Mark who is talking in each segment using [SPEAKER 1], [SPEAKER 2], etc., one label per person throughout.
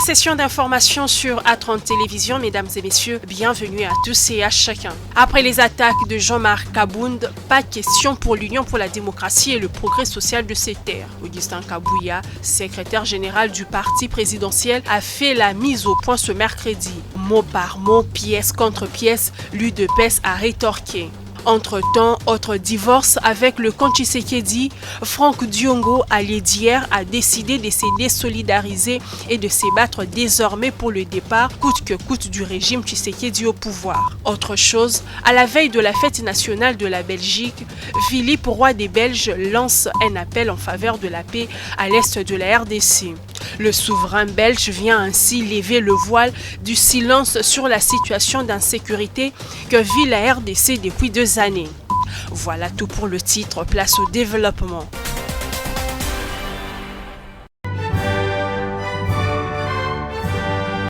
[SPEAKER 1] Session d'information sur A30 Télévision, mesdames et messieurs, bienvenue à tous et à chacun. Après les attaques de Jean-Marc Kabound, pas question pour l'Union pour la démocratie et le progrès social de ces terres. Augustin Kabouya, secrétaire général du parti présidentiel, a fait la mise au point ce mercredi. Mot par mot, pièce contre pièce, l'UDPS a rétorqué. Entre-temps, autre divorce avec le camp Tshisekedi, Franck Diongo, allié d'hier, a décidé de se désolidariser et de se battre désormais pour le départ, coûte que coûte, du régime Tshisekedi au pouvoir. Autre chose, à la veille de la fête nationale de la Belgique, Philippe, roi des Belges, lance un appel en faveur de la paix à l'est de la RDC. Le souverain belge vient ainsi lever le voile du silence sur la situation d'insécurité que vit la RDC depuis 2 années. Voilà tout pour le titre, place au développement.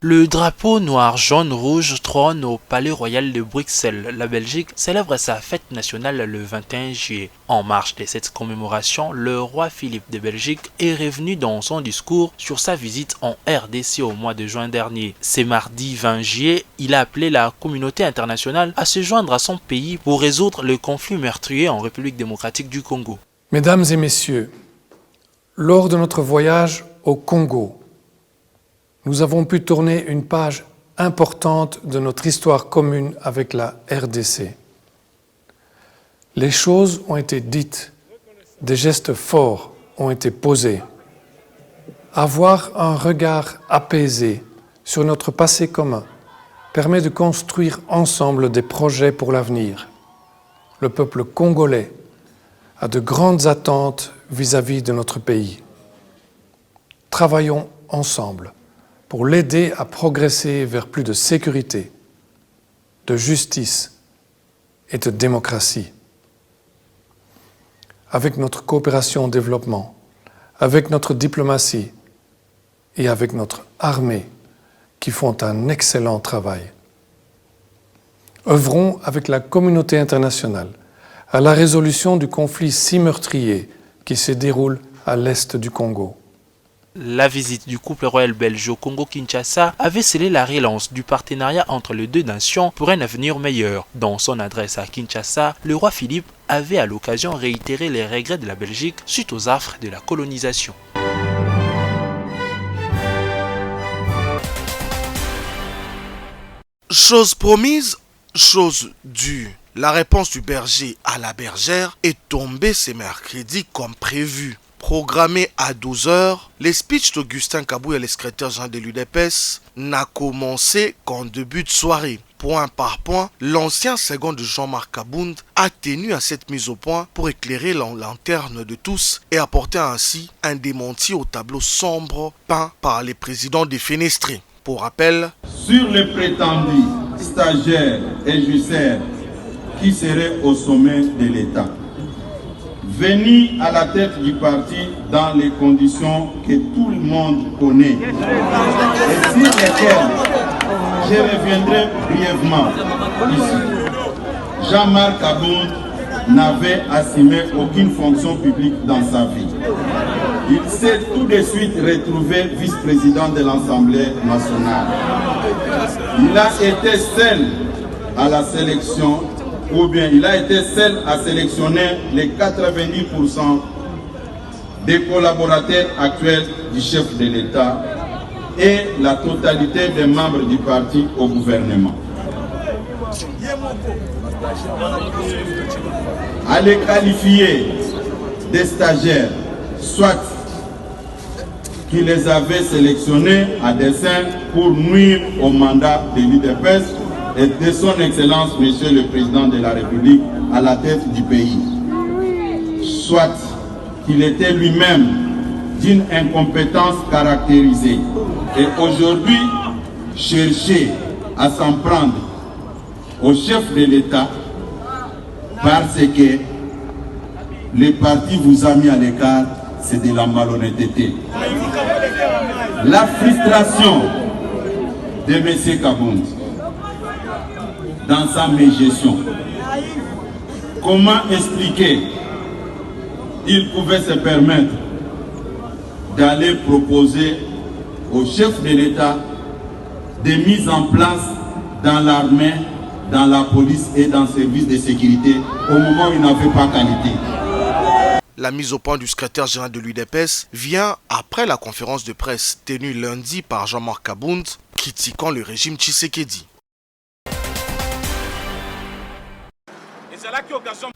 [SPEAKER 2] Le drapeau noir-jaune-rouge trône au Palais Royal de Bruxelles. La Belgique célèbre sa fête nationale le 21 juillet. En marge de cette commémoration, le roi Philippe de Belgique est revenu dans son discours sur sa visite en RDC au mois de juin dernier. Ce mardi 20 juillet, il a appelé la communauté internationale à se joindre à son pays pour résoudre le conflit meurtrier en République démocratique du Congo.
[SPEAKER 3] Mesdames et messieurs, lors de notre voyage au Congo, nous avons pu tourner une page importante de notre histoire commune avec la RDC. Les choses ont été dites, des gestes forts ont été posés. Avoir un regard apaisé sur notre passé commun permet de construire ensemble des projets pour l'avenir. Le peuple congolais a de grandes attentes vis-à-vis de notre pays. Travaillons ensemble pour l'aider à progresser vers plus de sécurité, de justice et de démocratie. Avec notre coopération au développement, avec notre diplomatie et avec notre armée qui font un excellent travail. Œuvrons avec la communauté internationale à la résolution du conflit si meurtrier qui se déroule à l'est du Congo.
[SPEAKER 2] La visite du couple royal belge au Congo-Kinshasa avait scellé la relance du partenariat entre les deux nations pour un avenir meilleur. Dans son adresse à Kinshasa, le roi Philippe avait à l'occasion réitéré les regrets de la Belgique suite aux affres de la colonisation.
[SPEAKER 4] Chose promise, chose due. La réponse du berger à la bergère est tombée ce mercredi comme prévu. Programmé à 12h, le speech d'Augustin Kabouya, le secrétaire général de l'UDPS, n'a commencé qu'en début de soirée. Point par point, l'ancien second de Jean-Marc Kabound a tenu à cette mise au point pour éclairer la lanterne de tous et apporter ainsi un démenti au tableau sombre peint par les présidents défenestrés. Pour rappel,
[SPEAKER 5] sur les prétendus stagiaires et jussaires qui seraient au sommet de l'État, venus à la tête du parti dans les conditions que tout le monde connaît et sur lesquelles je reviendrai brièvement ici. Jean-Marc Kabound n'avait assumé aucune fonction publique dans sa vie. Il s'est tout de suite retrouvé vice-président de l'Assemblée nationale. Il a été seul à la sélection, ou bien il a été seul à sélectionner les 90% des collaborateurs actuels du chef de l'État et la totalité des membres du parti au gouvernement. À les qualifier des stagiaires, soit qu'il les avait sélectionnés à dessein pour nuire au mandat de l'UDPS et de son Excellence, Monsieur le Président de la République, à la tête du pays. Soit qu'il était lui-même d'une incompétence caractérisée. Et aujourd'hui, chercher à s'en prendre au chef de l'État parce que le parti vous a mis à l'écart, c'est de la malhonnêteté. La frustration de M. Kabound dans sa mégestion. Comment expliquer qu'il pouvait se permettre d'aller proposer au chef de l'État de mise en place dans l'armée, dans la police et dans le service de sécurité au moment où il n'avait pas qualité.
[SPEAKER 4] La mise au point du secrétaire général de l'UDPS vient après la conférence de presse tenue lundi par Jean-Marc Kabound critiquant le régime Tshisekedi.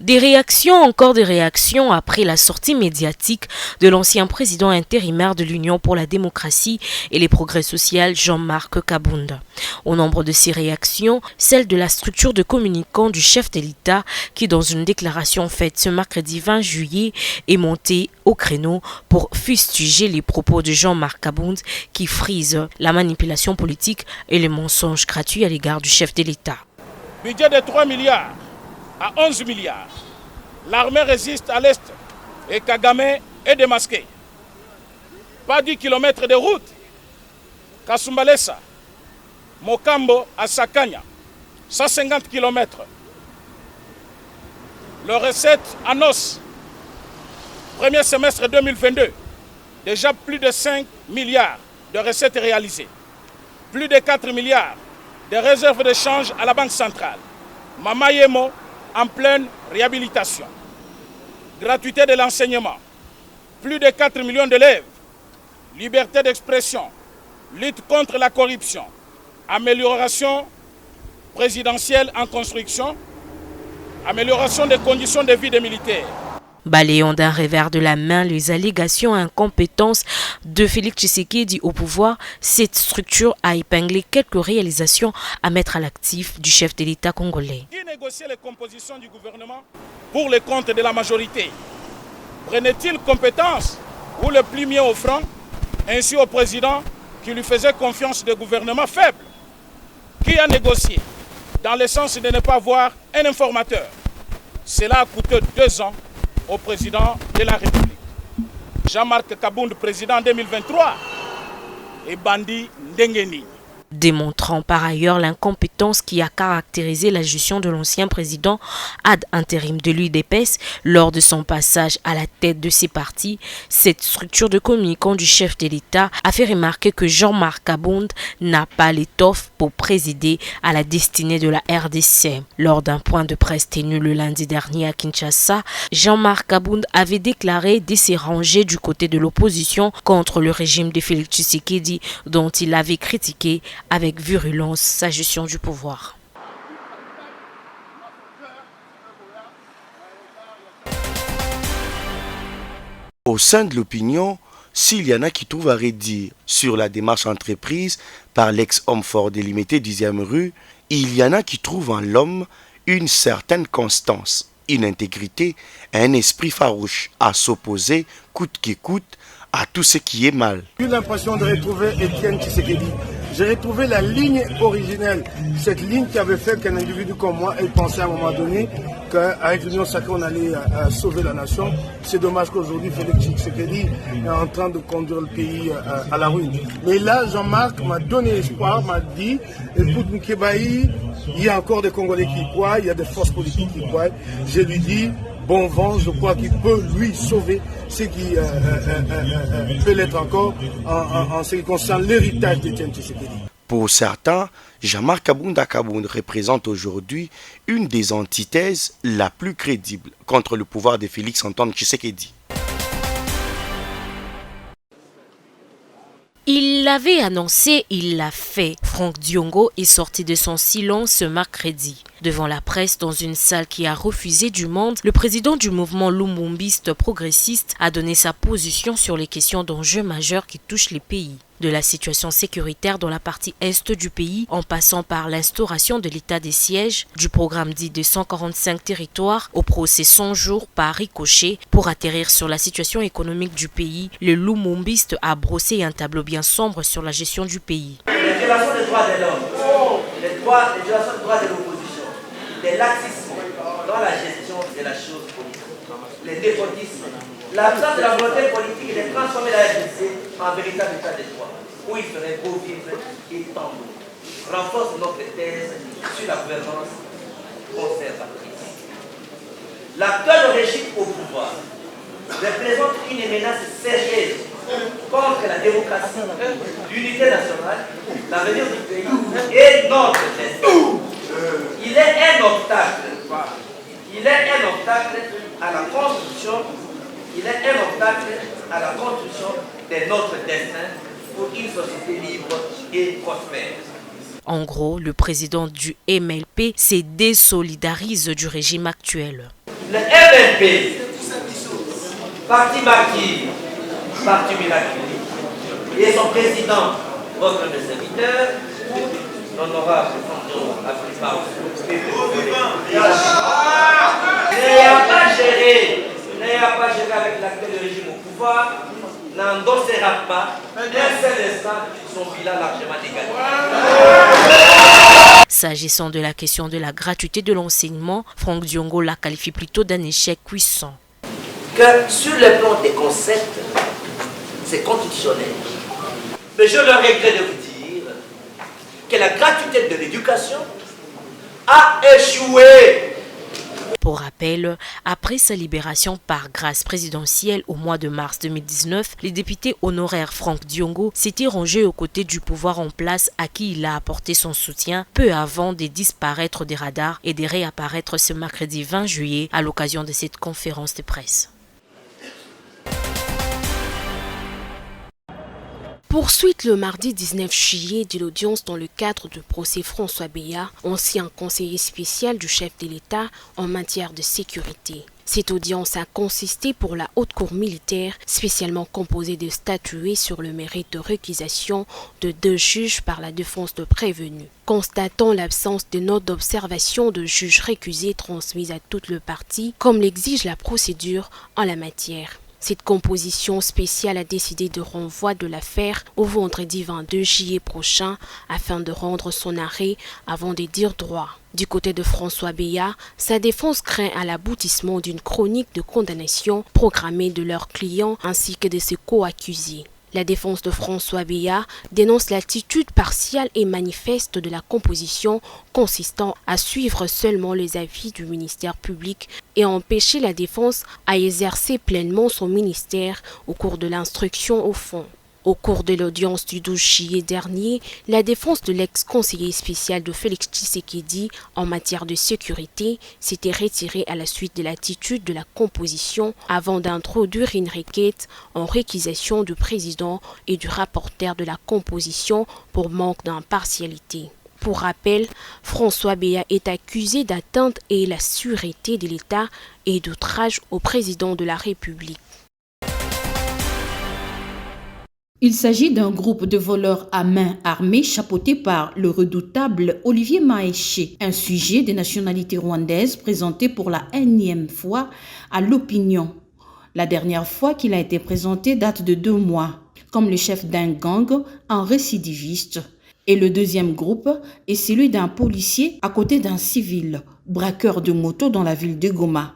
[SPEAKER 6] Des réactions, encore des réactions après la sortie médiatique de l'ancien président intérimaire de l'Union pour la démocratie et les progrès sociaux, Jean-Marc Kabound. Au nombre de ces réactions, celle de la structure de communicants du chef de l'État qui, dans une déclaration faite ce mercredi 20 juillet, est montée au créneau pour fustiger les propos de Jean-Marc Kabound qui frisent la manipulation politique et les mensonges gratuits à l'égard du chef de l'État.
[SPEAKER 7] Budget de 3 milliards. À 11 milliards. L'armée résiste à l'Est et Kagame est démasqué. Pas 10 km de route. Kasumbalesa, Mokambo à Sakanya, 150 km. Le recette en os, premier semestre 2022, déjà plus de 5 milliards de recettes réalisées. Plus de 4 milliards de réserves de change à la Banque centrale. Mamayemo, en pleine réhabilitation. Gratuité de l'enseignement. Plus de 4 millions d'élèves. Liberté d'expression. Lutte contre la corruption. Amélioration présidentielle en construction. Amélioration des conditions de vie des militaires.
[SPEAKER 6] Balayant d'un revers de la main les allégations à incompétence de Félix Tshisekedi au pouvoir, cette structure a épinglé quelques réalisations à mettre à l'actif du chef de l'État congolais.
[SPEAKER 7] Qui négociait les compositions du gouvernement pour les comptes de la majorité? Prenait-il compétence ou le plus mieux offrant ainsi au président qui lui faisait confiance de gouvernement faible? Qui a négocié dans le sens de ne pas avoir un informateur? Cela a coûté 2 ans au président de la République. Jean-Marc Kabound, président 2023, et Bandi Ndengeni.
[SPEAKER 6] Démontrant par ailleurs l'incompétence qui a caractérisé la gestion de l'ancien président ad intérim de l'UDPS lors de son passage à la tête de ses partis, cette structure de communicants du chef de l'État a fait remarquer que Jean-Marc Kabound n'a pas l'étoffe pour présider à la destinée de la RDC. Lors d'un point de presse tenu le lundi dernier à Kinshasa, Jean-Marc Kabound avait déclaré de se ranger du côté de l'opposition contre le régime de Félix Tshisekedi dont il avait critiqué avec virulence sa gestion du pouvoir.
[SPEAKER 8] Au sein de l'opinion, s'il y en a qui trouvent à redire sur la démarche entreprise par l'ex-homme fort délimité du 10e rue, il y en a qui trouvent en l'homme une certaine constance, une intégrité et un esprit farouche à s'opposer coûte que coûte à tout ce qui est mal.
[SPEAKER 9] J'ai eu l'impression de retrouver Étienne Tshisekedi. J'ai retrouvé la ligne originelle, cette ligne qui avait fait qu'un individu comme moi ait pensé à un moment donné qu'avec l'Union sacrée on allait sauver la nation. C'est dommage qu'aujourd'hui Félix Tshisekedi est en train de conduire le pays à la ruine. Mais là, Jean-Marc m'a donné espoir, m'a dit, écoute Moukébaï, il y a encore des Congolais qui croient, il y a des forces politiques qui croient. Je lui dis, bon vent, je crois qu'il peut lui sauver ce qui peut l'être encore en ce qui concerne l'héritage d'Étienne Tshisekedi.
[SPEAKER 8] Pour certains, Jean-Marc Kabound représente aujourd'hui une des antithèses la plus crédible contre le pouvoir de Félix-Antoine Tshisekedi.
[SPEAKER 6] Il l'avait annoncé, il l'a fait. Franck Diongo est sorti de son silence ce mercredi. Devant la presse, dans une salle qui a refusé du monde, le président du mouvement lumumbiste progressiste a donné sa position sur les questions d'enjeux majeurs qui touchent les pays. De la situation sécuritaire dans la partie est du pays, en passant par l'instauration de l'état des sièges, du programme dit de 145 territoires au procès 100 jours par ricochet pour atterrir sur la situation économique du pays, le lumumbiste a brossé un tableau bien sombre sur la gestion du pays.
[SPEAKER 10] Les violations des droits de l'homme, les violations des droits de l'opposition, les laxismes dans la gestion de la chose politique, les dépotismes, l'absence de la volonté politique de transformer la RDC en véritable état de droit, où il ferait beau vivre et tant beau, renforce notre thèse sur la gouvernance conservatrice. L'actuel régime au pouvoir représente une menace sérieuse contre la démocratie, l'unité nationale, l'avenir du pays et notre destin. Il est un obstacle. Il est un obstacle à la construction. Il est un obstacle à la construction de notre destin pour une société libre et prospère.
[SPEAKER 6] En gros, le président du MLP se désolidarise du régime actuel.
[SPEAKER 10] Le MLP, parti martyr, parti miraculé, et son président, votre serviteur, l'honorable n'ayant pas géré avec l'actuel régime au pouvoir, n'endossera pas un seul instant son bilan largement négatif.
[SPEAKER 6] S'agissant de la question de la gratuité de l'enseignement, Franck Diongo la qualifie plutôt d'un échec puissant.
[SPEAKER 10] Que sur le plan des concepts, c'est constitutionnel. Mais je le regrette de vous dire que la gratuité de l'éducation a échoué.
[SPEAKER 6] Pour rappel, après sa libération par grâce présidentielle au mois de mars 2019, les députés honoraires Franck Diongo s'étaient rangés aux côtés du pouvoir en place à qui il a apporté son soutien peu avant de disparaître des radars et de réapparaître ce mercredi 20 juillet à l'occasion de cette conférence de presse. Poursuite le mardi 19 juillet de l'audience dans le cadre du procès François Beya, ancien conseiller spécial du chef de l'État en matière de sécurité. Cette audience a consisté pour la haute cour militaire, spécialement composée de statuer sur le mérite de réquisition de 2 juges par la défense de prévenus. Constatant l'absence de notes d'observation de juges récusés transmises à toute le parti, comme l'exige la procédure en la matière. Cette composition spéciale a décidé de renvoi de l'affaire au vendredi 22 juillet prochain afin de rendre son arrêt avant de dire droit. Du côté de François Beya, sa défense craint à l'aboutissement d'une chronique de condamnation programmée de leurs clients ainsi que de ses co-accusés. La défense de François Beya dénonce l'attitude partiale et manifeste de la composition consistant à suivre seulement les avis du ministère public et à empêcher la défense à exercer pleinement son ministère au cours de l'instruction au fond. Au cours de l'audience du 12 juillet dernier, la défense de l'ex-conseiller spécial de Félix Tshisekedi en matière de sécurité s'était retirée à la suite de l'attitude de la composition avant d'introduire une requête en réquisition du président et du rapporteur de la composition pour manque d'impartialité. Pour rappel, François Beya est accusé d'atteinte à la sûreté de l'État et d'outrage au président de la République.
[SPEAKER 11] Il s'agit d'un groupe de voleurs à main armée chapeauté par le redoutable Olivier Maeshe, un sujet de nationalité rwandaise présenté pour la énième fois à l'opinion. La dernière fois qu'il a été présenté date de 2 mois, comme le chef d'un gang, un récidiviste. Et le deuxième groupe est celui d'un policier à côté d'un civil, braqueur de moto dans la ville de Goma.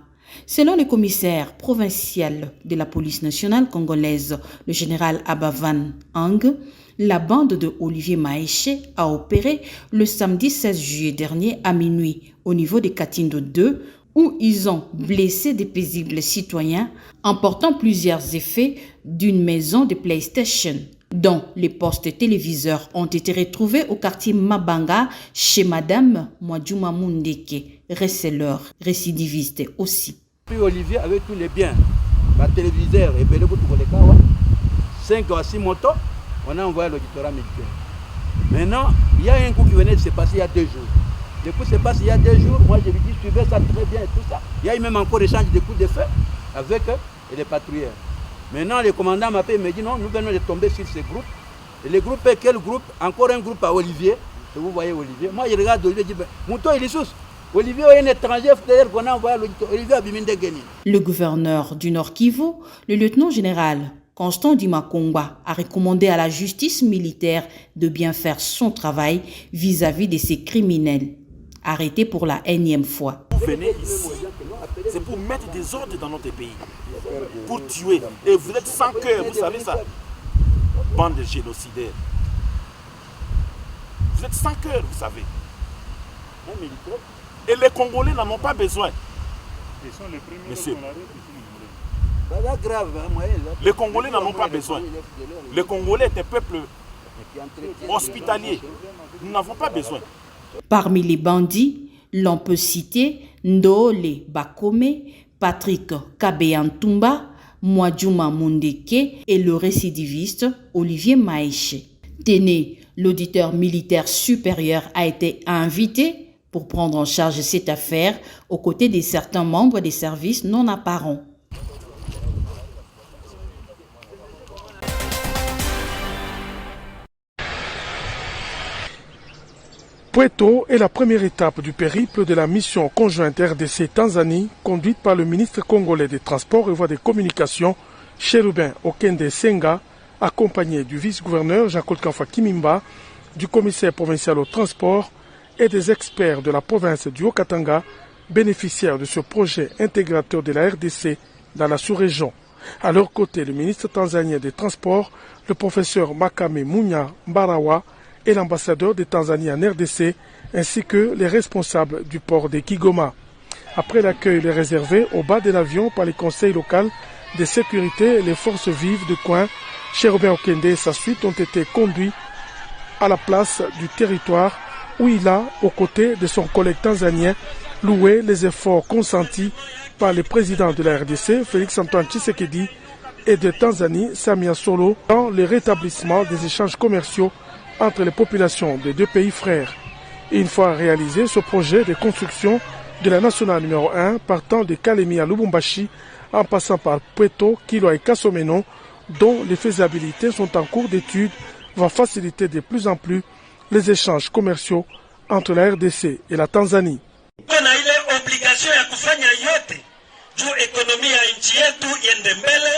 [SPEAKER 11] Selon le commissaire provincial de la police nationale congolaise, le général Abavan Ang, la bande de Olivier Maeshe a opéré le samedi 16 juillet dernier à minuit au niveau de Katindo 2 où ils ont blessé des paisibles citoyens emportant plusieurs effets d'une maison de PlayStation, dont les postes téléviseurs ont été retrouvés au quartier Mabanga chez Madame Mwadjuma Mundeke, receleur, récidiviste aussi.
[SPEAKER 12] Puis Olivier avec tous les biens, la téléviseur et 5 à 6 motos, on a envoyé l'auditorat militaire. Maintenant, il y a un coup qui venait de se passer il y a 2 jours. Le coup se passe il y a 2 jours, moi je lui dis suivez ça très bien et tout ça. Il y a eu même encore échange de coups de feu avec les patrouilleurs. Maintenant, le commandant m'appelle et me dit non, nous venons de tomber sur ce groupe. Et le groupe est quel groupe? Encore un groupe à Olivier. Et vous voyez Olivier. Moi, je regarde Olivier et dis Mouton, il est sous. Olivier est un étranger, c'est-à-dire qu'on a envoyé Olivier à Bimindegeni.
[SPEAKER 11] Le gouverneur du Nord Kivu, le lieutenant général Constant Dimakongwa, a recommandé à la justice militaire de bien faire son travail vis-à-vis de ces criminels, arrêtés pour la énième fois.
[SPEAKER 13] Vous venez ici, c'est pour mettre des ordres dans notre pays, pour tuer. Et vous êtes sans cœur, vous savez ça. Bande de génocidaires. Vous êtes sans cœur, vous savez. Et les Congolais n'en ont pas besoin. Monsieur, Les Congolais n'en ont pas besoin. Les Congolais est un peuple hospitalier. Nous n'avons pas besoin.
[SPEAKER 11] Parmi les bandits, l'on peut citer Ndole Bakome, Patrick Kabeyantumba, Mwadjuma Mundeke et le récidiviste Olivier Maïché. Téné, l'auditeur militaire supérieur, a été invité pour prendre en charge cette affaire aux côtés de certains membres des services non apparents.
[SPEAKER 9] Pweto est la première étape du périple de la mission conjointe RDC-Tanzanie conduite par le ministre congolais des Transports et Voies de Communication, Cherubin Okende Senga, accompagné du vice-gouverneur Jean-Claude Kamfa Kimimba, du commissaire provincial au transport et des experts de la province du Haut-Katanga, bénéficiaires de ce projet intégrateur de la RDC dans la sous-région. À leur côté, le ministre tanzanien des Transports, le professeur Makame Munya Mbarawa, et l'ambassadeur de Tanzanie en RDC, ainsi que les responsables du port de Kigoma. Après l'accueil réservé au bas de l'avion par les conseils locaux de sécurité et les forces vives de coin, Cherubin Okende et sa suite ont été conduits à la place du territoire où il a, aux côtés de son collègue tanzanien, loué les efforts consentis par le président de la RDC, Félix-Antoine Tshisekedi, et de Tanzanie, Samia Solo, dans le rétablissement des échanges commerciaux entre les populations des deux pays frères. Et une fois réalisé ce projet de construction de la nationale numéro 1 partant de Kalemi à Lubumbashi en passant par Pweto, Kilwa et Kasomeno, dont les faisabilités sont en cours d'étude, va faciliter de plus en plus les échanges commerciaux entre la RDC et la Tanzanie.
[SPEAKER 14] Kuna ile obligation ya kufanya yote juu ekonomi ya nchi yetu iende mbele,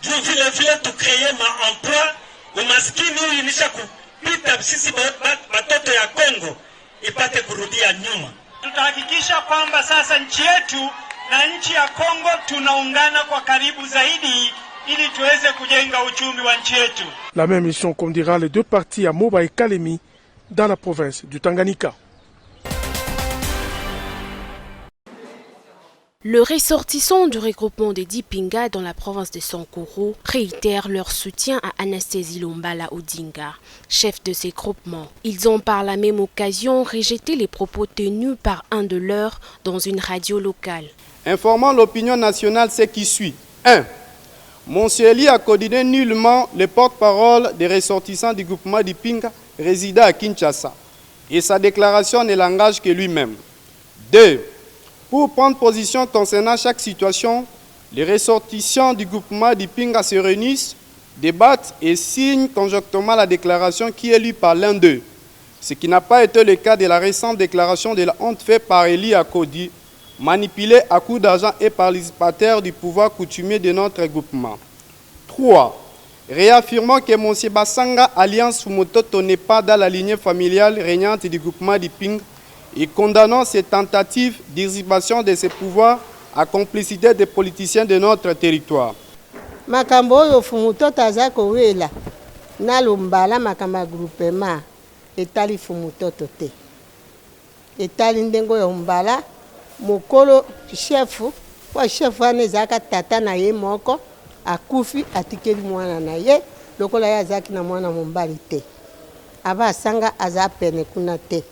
[SPEAKER 14] juu vile vile tukreye maemploi, umaskini ulinisha kupita sisi batoto ya Kongo ipate kurudia nyuma. Tutahakikisha kwamba sasa nchi yetu na nchi ya Kongo tunaungana kwa karibu zaidi ili tuweze kujenga uchumi wa nchi yetu.
[SPEAKER 9] La même mission conduira les deux parties à Moba et Kalemi dans la province du Tanganyika.
[SPEAKER 6] Le ressortissant du regroupement des Dipinga dans la province de Sankuru réitère leur soutien à Anastasie Lumbala Odinga, chef de ces groupements. Ils ont par la même occasion rejeté les propos tenus par un de leurs dans une radio locale.
[SPEAKER 15] Informant l'opinion nationale, ce qui suit. 1. Monsieur Eli a coordonné nullement le porte-parole des ressortissants du groupement Dipinga résidant à Kinshasa et sa déclaration ne l'engage que lui-même. 2. Pour prendre position concernant chaque situation, les ressortissants du groupement Dipinga se réunissent, débattent et signent conjonctement la déclaration qui est lue par l'un d'eux, ce qui n'a pas été le cas de la récente déclaration de la honte faite par Eli Akodi, manipulé à coups d'argent et participataire du pouvoir coutumier de notre groupement. 3. Réaffirmant que M. Bassanga Alliance Fumototo n'est pas dans la lignée familiale régnante du groupement Dipinga, et condamnant ces tentatives d'usurpation de ses pouvoirs à complicité des politiciens de notre territoire.
[SPEAKER 16] Makambo oyo Fumutoto aza kowela na Lumbala makama groupement etali Fumutoto te. Etali ndengo ya Lumbala mokolo chefu wa chefu anezaka tata na ye moko akufi atikeli mwana na ye lokola ya zaki na mwana mombali te. Aba sanga aza pene kuna te.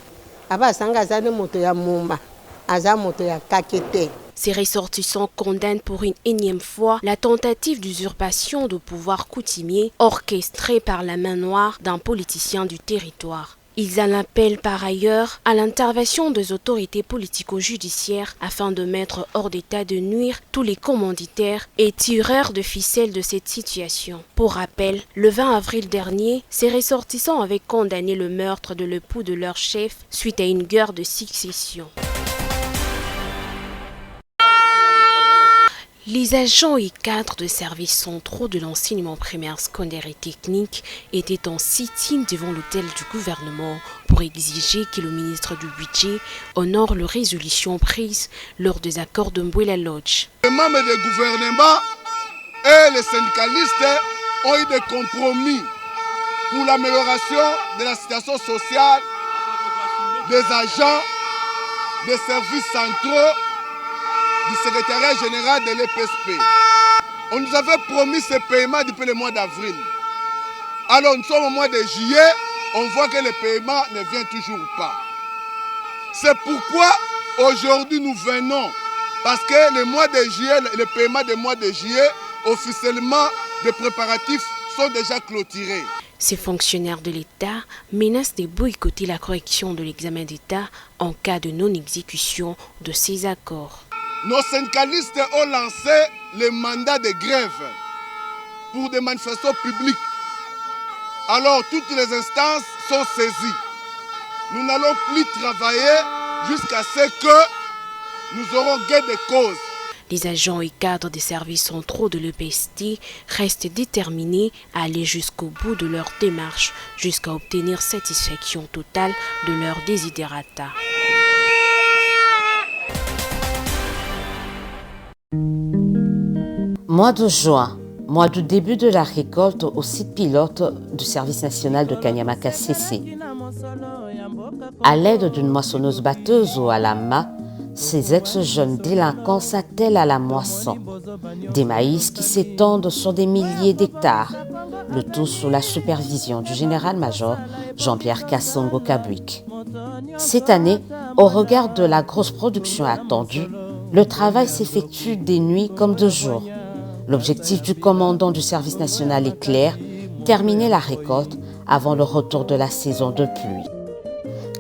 [SPEAKER 6] Ces ressortissants condamnent pour une énième fois la tentative d'usurpation de pouvoir coutumier orchestrée par la main noire d'un politicien du territoire. Ils en appellent par ailleurs à l'intervention des autorités politico-judiciaires afin de mettre hors d'état de nuire tous les commanditaires et tireurs de ficelles de cette situation. Pour rappel, le 20 avril dernier, ces ressortissants avaient condamné le meurtre de l'époux de leur chef suite à une guerre de succession. Les agents et cadres de services centraux de l'enseignement primaire, secondaire et technique étaient en sit-in devant l'hôtel du gouvernement pour exiger que le ministre du Budget honore les résolutions prises lors des accords de Mbwela Lodge.
[SPEAKER 17] Les membres du gouvernement et les syndicalistes ont eu des compromis pour l'amélioration de la situation sociale des agents des services centraux du secrétariat général de l'EPSP. On nous avait promis ce paiement depuis le mois d'avril. Alors nous sommes au mois de juillet, on voit que le paiement ne vient toujours pas. C'est pourquoi aujourd'hui nous venons, parce que le mois de juillet, le paiement du mois de juillet, officiellement, les préparatifs sont déjà clôturés.
[SPEAKER 6] Ces fonctionnaires de l'État menacent de boycotter la correction de l'examen d'État en cas de non-exécution de ces accords.
[SPEAKER 17] Nos syndicalistes ont lancé le mandat de grève pour des manifestations publiques. Alors toutes les instances sont saisies. Nous n'allons plus travailler jusqu'à ce que nous aurons gain de cause.
[SPEAKER 6] Les agents et cadres des services centraux de l'EPST restent déterminés à aller jusqu'au bout de leur démarche, jusqu'à obtenir satisfaction totale de leurs desiderata.
[SPEAKER 18] Mois de juin, mois du début de la récolte au site pilote du service national de Kanyamaka-CC. À l'aide d'une moissonneuse-batteuse ou à la main, ces ex-jeunes délinquants s'attellent à la moisson. Des maïs qui s'étendent sur des milliers d'hectares, le tout sous la supervision du général-major Jean-Pierre Kassongo Kabwik. Cette année, au regard de la grosse production attendue, le travail s'effectue des nuits comme de jour. L'objectif du commandant du service national est clair, terminer la récolte avant le retour de la saison de pluie.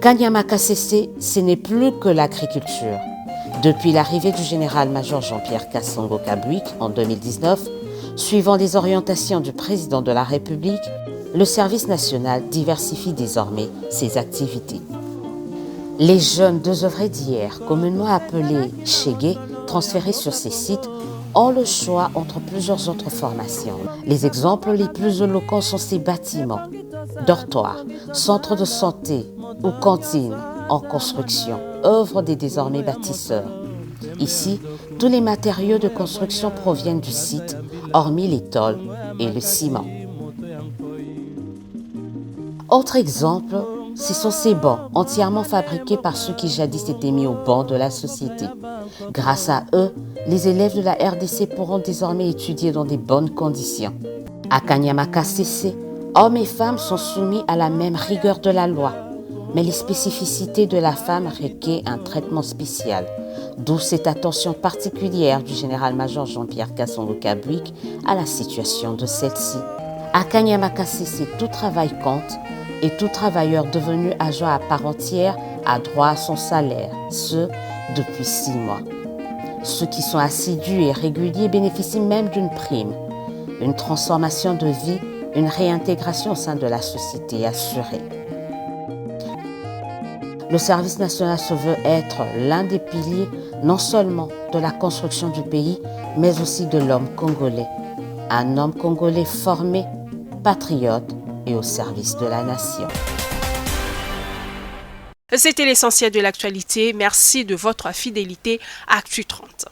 [SPEAKER 18] Kanyamaka-CC, ce n'est plus que l'agriculture. Depuis l'arrivée du général-major Jean-Pierre Kassongo Kabwik en 2019, suivant les orientations du président de la République, le service national diversifie désormais ses activités. Les jeunes désœuvrés d'hier, communément appelés Chégué, transférés sur ces sites, ont le choix entre plusieurs autres formations. Les exemples les plus éloquents sont ces bâtiments, dortoirs, centres de santé ou cantines en construction, œuvre des désormais bâtisseurs. Ici, tous les matériaux de construction proviennent du site, hormis les tôles et le ciment. Autre exemple, ce sont ces bancs entièrement fabriqués par ceux qui jadis étaient mis au banc de la société. Grâce à eux, les élèves de la RDC pourront désormais étudier dans de bonnes conditions. À Kanyamaka-CC, hommes et femmes sont soumis à la même rigueur de la loi, mais les spécificités de la femme requièrent un traitement spécial, d'où cette attention particulière du général-major Jean-Pierre Kassongo Kabwik à la situation de celle-ci. À Kanyamaka-CC, tout travail compte et tout travailleur devenu agent à part entière a droit à son salaire, ce depuis 6 mois. Ceux qui sont assidus et réguliers bénéficient même d'une prime, une transformation de vie, une réintégration au sein de la société assurée. Le service national se veut être l'un des piliers non seulement de la construction du pays, mais aussi de l'homme congolais. Un homme congolais formé, patriote et au service de la nation.
[SPEAKER 1] C'était l'essentiel de l'actualité. Merci de votre fidélité à Actu 30.